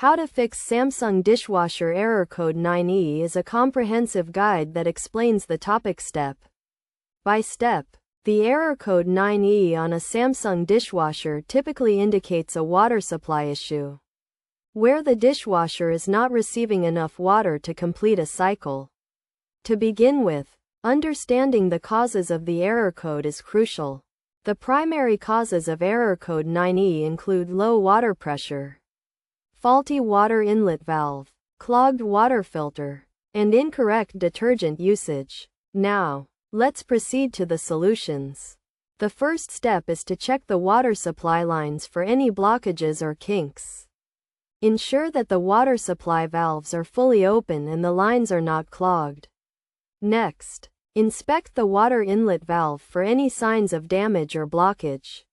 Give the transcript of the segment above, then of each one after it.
How to Fix Samsung Dishwasher Error Code 9E is a comprehensive guide that explains the topic step by step. The error code 9E on a Samsung dishwasher typically indicates a water supply issue, where the dishwasher is not receiving enough water to complete a cycle. To begin with, understanding the causes of the error code is crucial. The primary causes of error code 9E include low water pressure, faulty water inlet valve, clogged water filter, and incorrect detergent usage. Now, let's proceed to the solutions. The first step is to check the water supply lines for any blockages or kinks. Ensure that the water supply valves are fully open and the lines are not clogged. Next, inspect the water inlet valve for any signs of damage or blockage.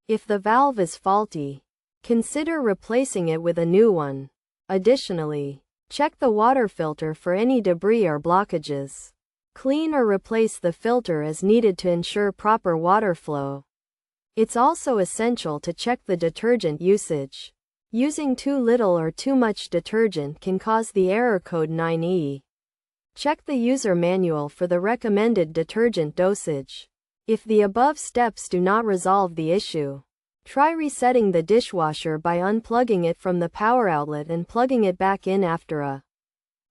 If the valve is faulty, consider replacing it with a new one. Additionally, check the water filter for any debris or blockages. Clean or replace the filter as needed to ensure proper water flow. It's also essential to check the detergent usage. Using too little or too much detergent can cause the error code 9E. Check the user manual for the recommended detergent dosage. If the above steps do not resolve the issue, try resetting the dishwasher by unplugging it from the power outlet and plugging it back in after a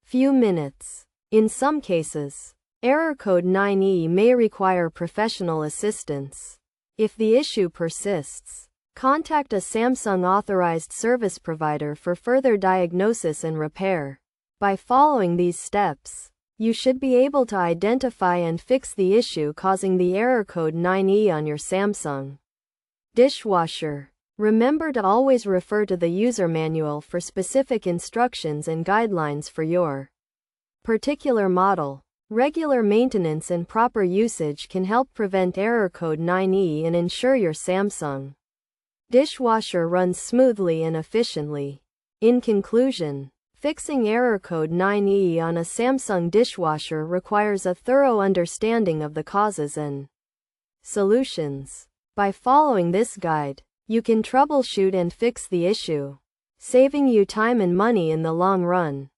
few minutes. In some cases, error code 9E may require professional assistance. If the issue persists, contact a Samsung authorized service provider for further diagnosis and repair. By following these steps, you should be able to identify and fix the issue causing the error code 9E on your Samsung dishwasher. Remember to always refer to the user manual for specific instructions and guidelines for your particular model. Regular maintenance and proper usage can help prevent error code 9E and ensure your Samsung dishwasher runs smoothly and efficiently. In conclusion, fixing error code 9E on a Samsung dishwasher requires a thorough understanding of the causes and solutions. By following this guide, you can troubleshoot and fix the issue, saving you time and money in the long run.